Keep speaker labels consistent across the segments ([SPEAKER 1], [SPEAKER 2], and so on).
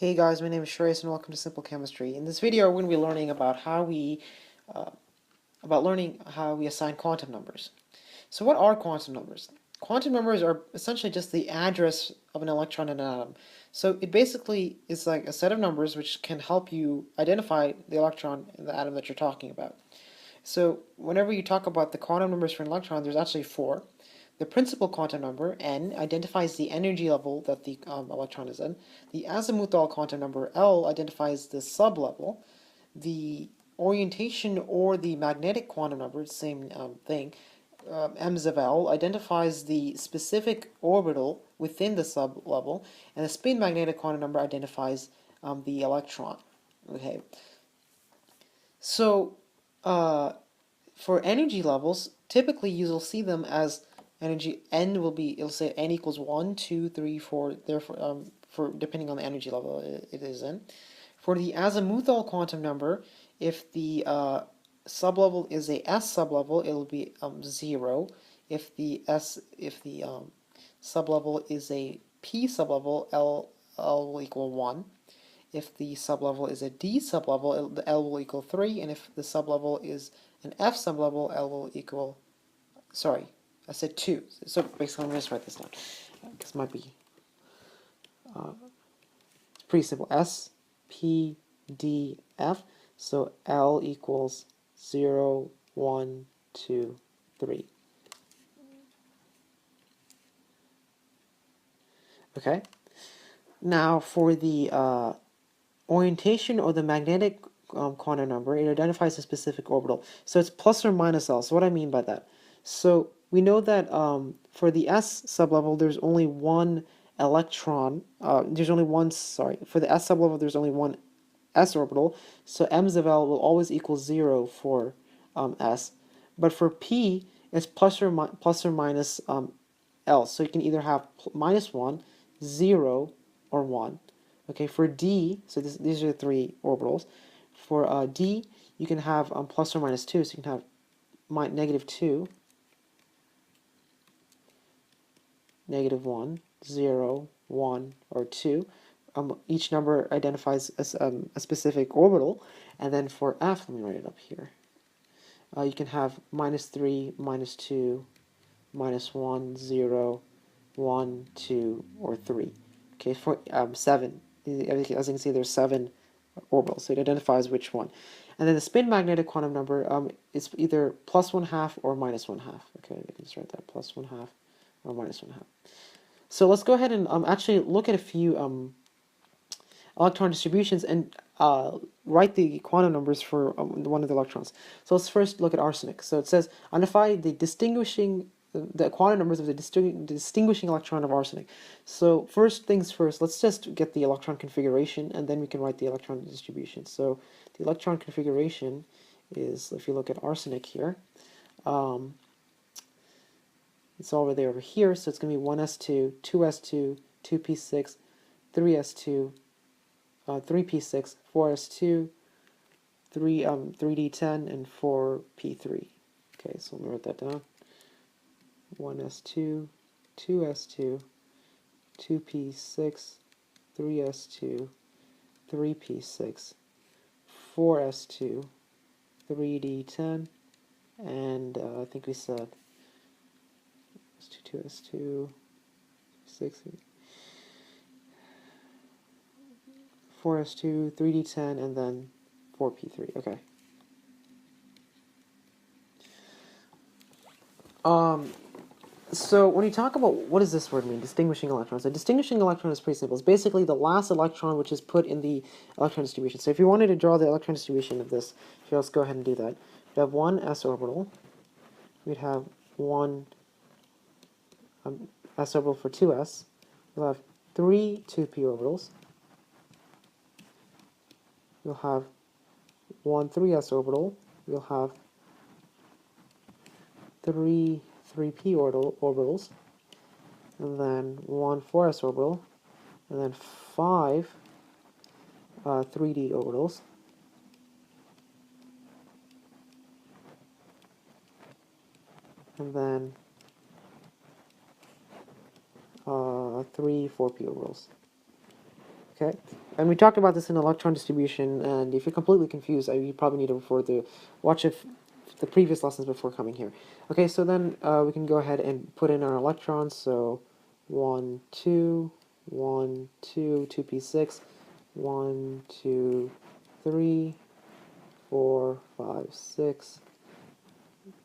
[SPEAKER 1] Hey guys, my name is Shreyas and welcome to Simple Chemistry. In this video, we're going to be learning about uh, how we assign quantum numbers. So, what are quantum numbers? Quantum numbers are essentially just the address of an electron in an atom. So, it basically is like a set of numbers which can help you identify the electron in the atom that you're talking about. So, whenever you talk about the quantum numbers for an electron, there's actually four. The principal quantum number, n, identifies the energy level that the electron is in. The azimuthal quantum number, L, identifies the sublevel. The orientation or the magnetic quantum number, same thing, m of L, identifies the specific orbital within the sublevel. And the spin magnetic quantum number identifies the electron. Okay, so for energy levels, typically you'll see them as energy n will be, it'll say n equals 1, 2, 3, 4, therefore, for depending on the energy level it is in. For the azimuthal quantum number, if the sublevel is a s sublevel, it'll be 0. If the sublevel is a p sublevel, L will equal 1. If the sublevel is a D sublevel, the L will equal 3, and if the sublevel is an F sublevel, L will equal, sorry, I said 2. So basically, let me just write this down, because it might be, it's pretty simple. S, P, D, F, so L equals 0, 1, 2, 3. Okay? Now for the orientation or the magnetic quantum number, it identifies a specific orbital. So it's plus or minus L. So what I mean by that? So we know that for the S sublevel, there's only one electron. For the S sublevel, there's only one S orbital. So m of L will always equal 0 for S. But for P, it's plus or minus L. So you can either have minus 1, 0, or 1. Okay, for D, so these are the three orbitals. For D, you can have plus or minus 2, so you can have negative 2, negative 1, 0, 1, or 2. Each number identifies a specific orbital. And then for F, let me write it up here. You can have minus 3, minus 2, minus 1, 0, 1, 2, or 3. Okay, for 7, as you can see, there's 7 orbitals, so it identifies which one. And then the spin magnetic quantum number is either plus 1/2 or minus 1/2. Okay, I can just write that, plus 1/2 or minus 1/2. So let's go ahead and actually look at a few electron distributions and write the quantum numbers for one of the electrons. So let's first look at arsenic. So it says identify the quantum numbers of the distinguishing electron of arsenic. So first things first, let's just get the electron configuration and then we can write the electron distribution. So the electron configuration is, if you look at arsenic here, it's already over here, so it's going to be 1s2, 2s2, 2p6, 3s2, 3p6, 4s2, 3d10, and 4p3. Okay, so let me write that down. 1s2, 2s2, 2p6, 3s2, 3p6, 4s2, 3d10, and I think we said 2s2, 6, 4s2, 3d10, and then 4p3. Okay. So when you talk about, what does this word mean, distinguishing electrons? A distinguishing electron is pretty simple. It's basically the last electron which is put in the electron distribution. So if you wanted to draw the electron distribution of this, here, let's go ahead and do that. We'd have one s orbital. We'd have one s orbital for 2s. We'll have 3 2p orbitals. You'll have one 3s orbital. You'll have 3 3p orbitals, and then one 4s orbital, and then 5 3d orbitals, and then 3 4p orbitals. Okay, and we talked about this in electron distribution, and if you're completely confused, you probably need to refer to watch the previous lessons before coming here. Okay, so then we can go ahead and put in our electrons. So 1, 2, 1, 2, 2p6, 1, 2, 3, 4, 5, 6,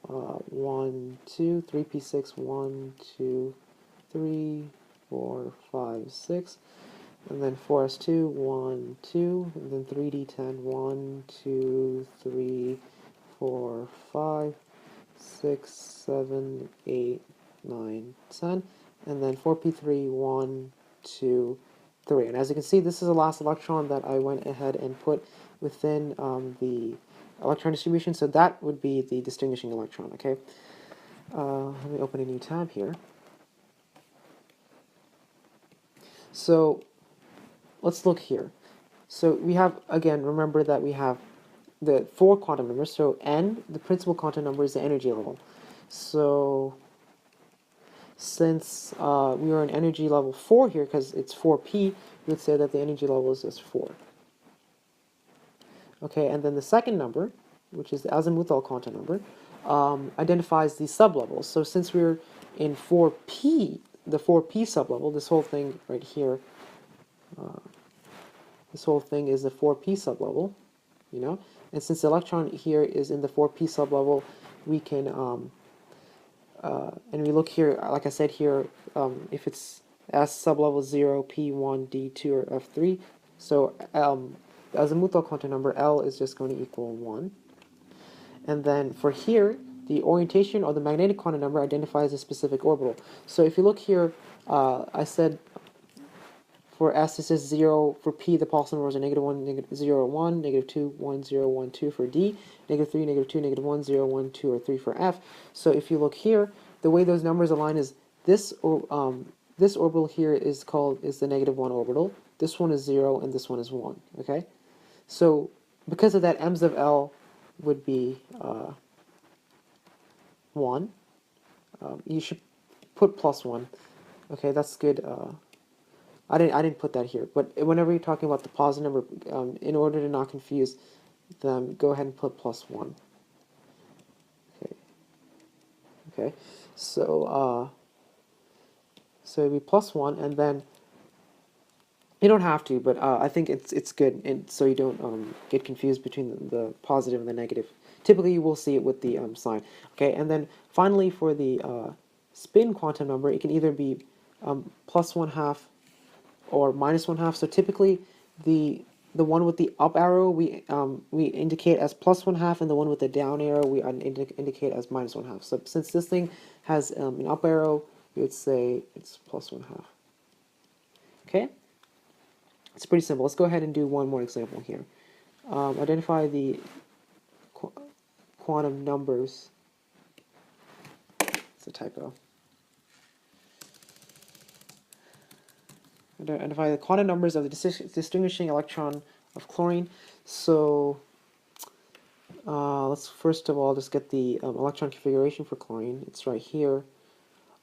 [SPEAKER 1] 1, 2, 3p6, 1, 2, 3, 4, 5, 6. And then 4s2, 1, 2, and then 3d10, 1, 2, 3, 4, 5, 6, 7, 8, 9, 10, and then 4p3, 1, 2, 3. And as you can see, this is the last electron that I went ahead and put within the electron distribution, so that would be the distinguishing electron, okay? Let me open a new tab here. So let's look here. So we have, again, remember that we have the 4 quantum numbers. So n, the principal quantum number, is the energy level. So since we are in energy level 4 here, because it's 4p, we would say that the energy level is just 4. Okay, and then the second number, which is the azimuthal quantum number, identifies the sublevels. So since we're in 4p, the 4p sublevel, this whole thing right here, this whole thing is the 4p sublevel, you know, and since the electron here is in the 4p sublevel, we can, and we look here, like I said here, if it's S sublevel 0, P1, D2, or F3, so the azimuthal quantum number L is just going to equal 1. And then for here, the orientation or the magnetic quantum number identifies a specific orbital. So if you look here, I said for S, this is 0. For P, the Paulson numbers are -1, -0, 1, -2, 1, 0, 1, 2 for D, -3, -2, -1, 0, 1, 2, or 3 for F. So if you look here, the way those numbers align is this orbital here is the -1 orbital. This one is 0, and this one is 1. Okay, so because of that, m's of L would be 1. You should put +1. Okay, that's good. I didn't put that here, but whenever you're talking about the positive number, in order to not confuse them, go ahead and put +1. Okay. Okay. So it'd be +1, and then you don't have to, but I think it's good, and so you don't get confused between the positive and the negative. Typically, you will see it with the sign. Okay, and then finally for the spin quantum number, it can either be +1/2 or -1/2. So typically, the one with the up arrow we indicate as +1/2, and the one with the down arrow we indicate as -1/2. So since this thing has an up arrow, we would say it's +1/2. Okay, it's pretty simple. Let's go ahead and do one more example here. Identify the quantum numbers. It's a typo. Identify the quantum numbers of the distinguishing electron of chlorine. So let's first of all just get the electron configuration for chlorine. It's right here.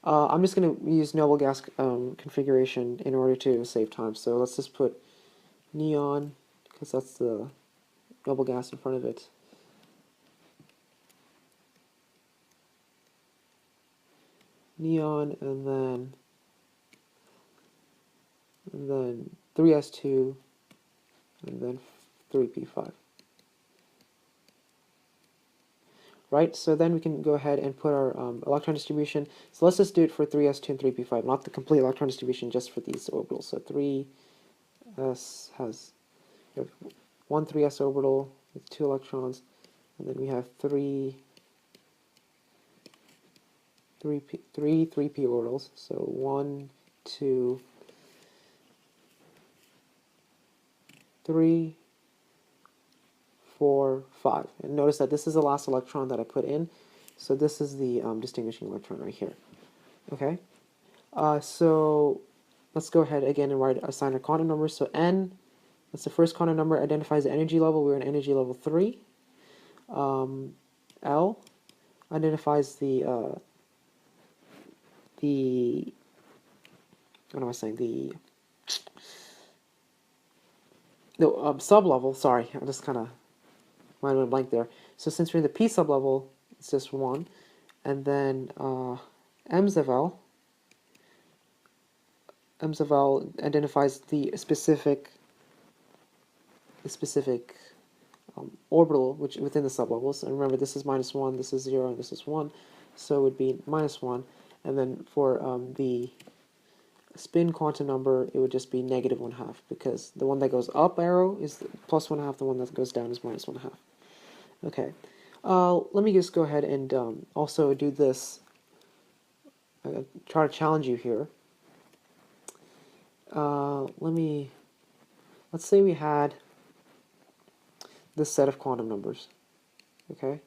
[SPEAKER 1] I'm just going to use noble gas configuration in order to save time. So let's just put neon, because that's the noble gas in front of it. Neon, and then 3s2, and then 3p5. Right, so then we can go ahead and put our electron distribution. So let's just do it for 3s2 and 3p5, not the complete electron distribution, just for these orbitals. So 3s has, we have one 3s orbital with 2 electrons, and then we have three 3p orbitals. So 1, 2, 3, 4, 5. And notice that this is the last electron that I put in. So this is the distinguishing electron right here. Okay. So let's go ahead again and assign our quantum numbers. So n, that's the first quantum number, identifies the energy level. We're in energy level 3. L identifies the what am I saying? no, sublevel, sorry, I just kind of, mine went blank there. So since we're in the p sublevel, it's just 1. And then m's of L identifies the specific orbital which within the sublevels. And remember, this is -1, this is 0, and this is 1. So it would be -1. And then for the spin quantum number, it would just be -1/2, because the one that goes up arrow is +1/2, the one that goes down is -1/2. Okay. Let me just go ahead and also do this. Try to challenge you here. Let's say we had this set of quantum numbers, okay?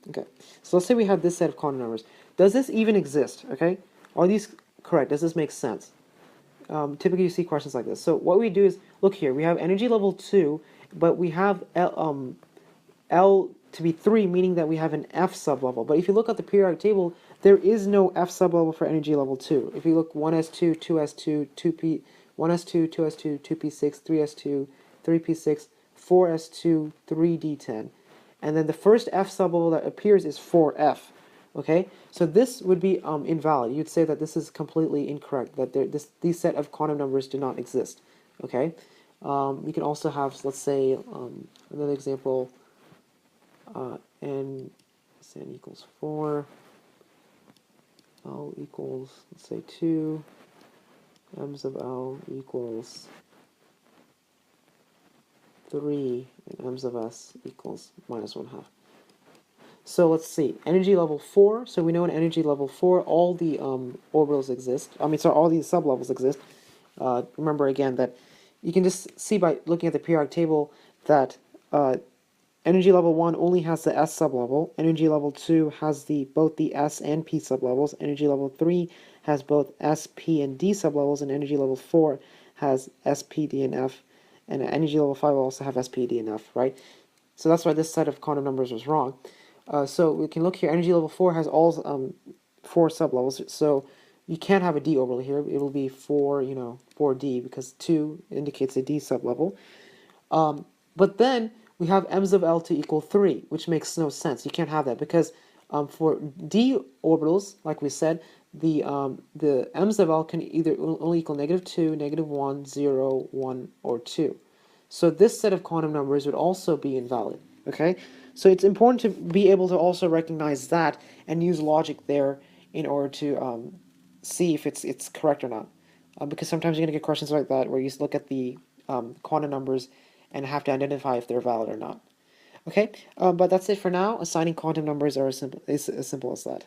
[SPEAKER 1] Okay, so let's say we have this set of quantum numbers. Does this even exist, okay? Are these correct? Does this make sense? Typically you see questions like this. So what we do is, look here, we have energy level 2, but we have L to be 3, meaning that we have an F sublevel. But if you look at the periodic table, there is no F sublevel for energy level 2. If you look 1s2, 2s2, 2p, 1s2, 2s2, 2p6, 3s2, 3p6, 4s2, 3d10. And then the first F sublevel that appears is 4f. Okay, so this would be invalid. You'd say that this is completely incorrect, that these set of quantum numbers do not exist. Okay, you can also have, let's say, another example, n equals 4, L equals, let's say, 2, m's of L equals 3, and m's of S equals -1/2. So let's see, energy level 4, so we know in energy level 4 all the orbitals exist, all these sublevels exist. Remember again that you can just see by looking at the periodic table that energy level 1 only has the S sublevel, energy level 2 has both the S and P sublevels, energy level 3 has both S, P, and D sublevels, and energy level 4 has S, P, D, and F, and energy level 5 will also have S, P, D, and F, right? So that's why this set of quantum numbers was wrong. So we can look here, energy level 4 has all 4 sublevels, so you can't have a D orbital here. It will be 4D, because 2 indicates a D sublevel. But then we have m's of L to equal 3, which makes no sense. You can't have that, because for D orbitals, like we said, the m's of L can either only equal -2, -1, 0, 1, or 2. So this set of quantum numbers would also be invalid, okay? So it's important to be able to also recognize that and use logic there in order to see if it's correct or not. Because sometimes you're going to get questions like that where you look at the quantum numbers and have to identify if they're valid or not. Okay, but that's it for now. Assigning quantum numbers are as simple as that.